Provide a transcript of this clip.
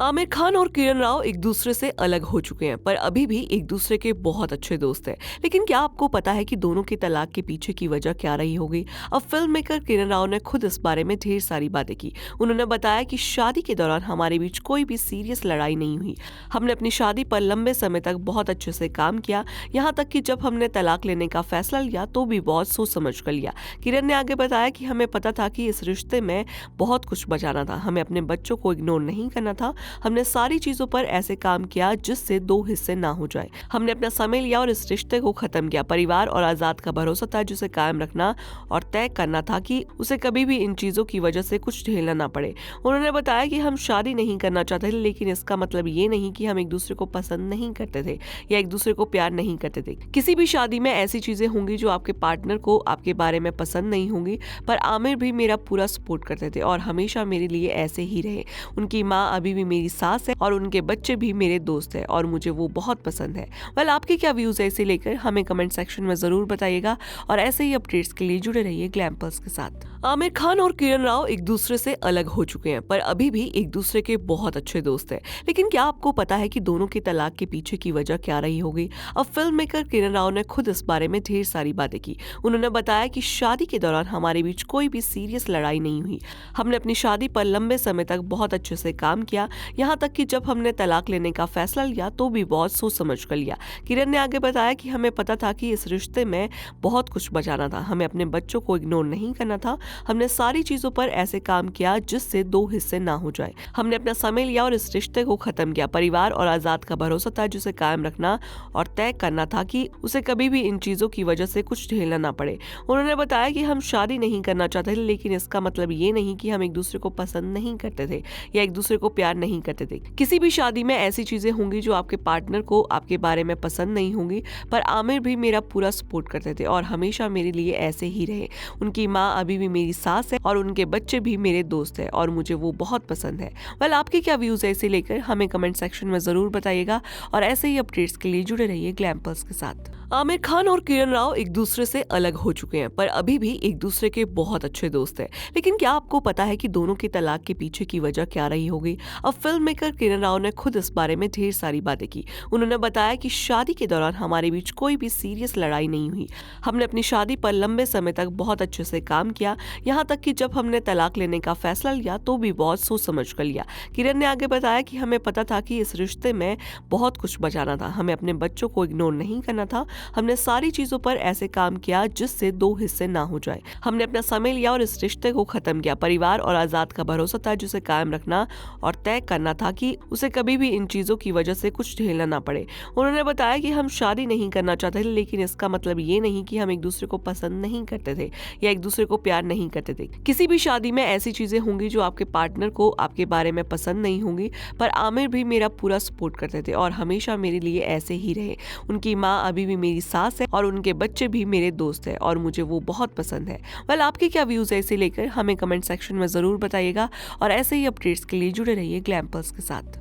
आमिर खान और किरण राव एक दूसरे से अलग हो चुके हैं पर अभी भी एक दूसरे के बहुत अच्छे दोस्त हैं। लेकिन क्या आपको पता है कि दोनों की तलाक के पीछे की वजह क्या रही होगी? अब फिल्म मेकर किरण राव ने खुद इस बारे में ढेर सारी बातें की। उन्होंने बताया कि शादी के दौरान हमारे बीच कोई भी सीरियस लड़ाई नहीं हुई। हमने अपनी शादी पर लंबे समय तक बहुत अच्छे से काम किया, यहाँ तक कि जब हमने तलाक लेने का फैसला लिया तो भी बहुत सोच समझ कर लिया। किरण ने आगे बताया कि हमें पता था कि इस रिश्ते में बहुत कुछ बचाना था, हमें अपने बच्चों को इग्नोर नहीं करना था। हमने सारी चीजों पर ऐसे काम किया जिससे दो हिस्से ना हो जाए। हमने अपना समय लिया और इस रिश्ते को खत्म किया। परिवार और आजाद का भरोसा था जिसे कायम रखना और तय करना था कि उसे कभी भी इन चीजों की वजह से कुछ झेलना ना पड़े। उन्होंने बताया कि हम शादी नहीं करना चाहते थे, लेकिन इसका मतलब ये नहीं कि हम एक दूसरे को पसंद नहीं करते थे या एक दूसरे को प्यार नहीं करते थे। किसी भी शादी में ऐसी चीजें होंगी जो आपके पार्टनर को आपके बारे में पसंद नहीं होंगी, पर आमिर भी मेरा पूरा सपोर्ट करते थे और हमेशा मेरे लिए ऐसे ही रहे। उनकी माँ अभी भी मेरी सास है और उनके बच्चे भी मेरे दोस्त हैं और मुझे वो बहुत पसंद है। वेल, आपके क्या व्यूज है इसे लेकर हमें कमेंट सेक्शन में जरूर बताइएगा और ऐसे ही अपडेट्स के लिए जुड़े रहिए ग्लैम पल्स के साथ। आमिर खान और किरण राव एक दूसरे से अलग हो चुके हैं पर अभी भी एक दूसरे के बहुत अच्छे दोस्त हैं। लेकिन क्या आपको पता है कि दोनों की तलाक के पीछे की वजह क्या रही होगी? अब फिल्म मेकर किरण राव ने खुद इस बारे में ढेर सारी बातें की। उन्होंने बताया कि शादी के दौरान हमारे बीच कोई भी सीरियस लड़ाई नहीं हुई। हमने अपनी शादी पर लंबे समय तक बहुत अच्छे से काम किया, यहाँ तक कि जब हमने तलाक लेने का फैसला लिया तो भी बहुत सोच समझ कर लिया। किरण ने आगे बताया कि हमें पता था कि इस रिश्ते में बहुत कुछ बचाना था, हमें अपने बच्चों को इग्नोर नहीं करना था। हमने सारी चीजों पर ऐसे काम किया जिससे दो हिस्से ना हो जाए। हमने अपना समय लिया और इस रिश्ते को खत्म किया। परिवार और आजाद का भरोसा था जिसे कायम रखना और तय करना था कि उसे कभी भी इन चीजों की वजह से कुछ झेलना ना पड़े। उन्होंने बताया कि हम शादी नहीं करना चाहते थे, लेकिन इसका मतलब ये नहीं कि हम एक दूसरे को पसंद नहीं करते थे या एक दूसरे को प्यार नहीं करते थे। किसी भी शादी में ऐसी चीजें होंगी जो आपके पार्टनर को आपके बारे में पसंद नहीं होंगी, पर आमिर भी मेरा पूरा सपोर्ट करते थे और हमेशा मेरे लिए ऐसे ही रहे। उनकी माँ अभी भी मेरी सास है और उनके बच्चे भी मेरे दोस्त हैं और मुझे वो बहुत पसंद है। वेल, आपके क्या व्यूज है इसे लेकर हमें कमेंट सेक्शन में जरूर बताइएगा और ऐसे ही अपडेट्स के लिए जुड़े रहिए ग्लैम पल्स के साथ। आमिर खान और किरण राव एक दूसरे से अलग हो चुके हैं पर अभी भी एक दूसरे के बहुत अच्छे दोस्त हैं। लेकिन क्या आपको पता है कि दोनों की तलाक के पीछे की वजह क्या रही होगी? अब फिल्म मेकर किरण राव ने खुद इस बारे में ढेर सारी बातें की। उन्होंने बताया कि शादी के दौरान हमारे बीच कोई भी सीरियस लड़ाई नहीं हुई। हमने अपनी शादी पर लंबे समय तक बहुत अच्छे से काम किया, यहाँ तक कि जब हमने तलाक लेने का फैसला लिया तो भी बहुत सोच समझ कर लिया। किरण ने आगे बताया कि हमें पता था कि इस रिश्ते में बहुत कुछ बचाना था, हमें अपने बच्चों को इग्नोर नहीं करना था। हमने सारी चीजों पर ऐसे काम किया जिससे दो हिस्से ना हो जाए। हमने अपना समय लिया और इस रिश्ते को खत्म किया। परिवार और आजाद का भरोसा था जिसे कायम रखना और तय करना था कि उसे कभी भी इन चीजों की वजह से कुछ झेलना ना पड़े। उन्होंने बताया कि हम शादी नहीं करना चाहते थे, लेकिन इसका मतलब ये नहीं कि हम एक दूसरे को पसंद नहीं करते थे या एक दूसरे को प्यार नहीं करते थे। किसी भी शादी में ऐसी चीजें होंगी जो आपके पार्टनर को आपके बारे में पसंद नहीं होंगी, पर आमिर भी मेरा पूरा सपोर्ट करते थे और हमेशा मेरे लिए ऐसे ही रहे। उनकी माँ अभी भी मेरी सास है और उनके बच्चे भी मेरे दोस्त हैं और मुझे वो बहुत पसंद है। वेल, आपके क्या व्यूज है इसे लेकर हमें कमेंट सेक्शन में जरूर बताइएगा और ऐसे ही अपडेट्स के लिए जुड़े रहिए ग्लैम पल्स के साथ।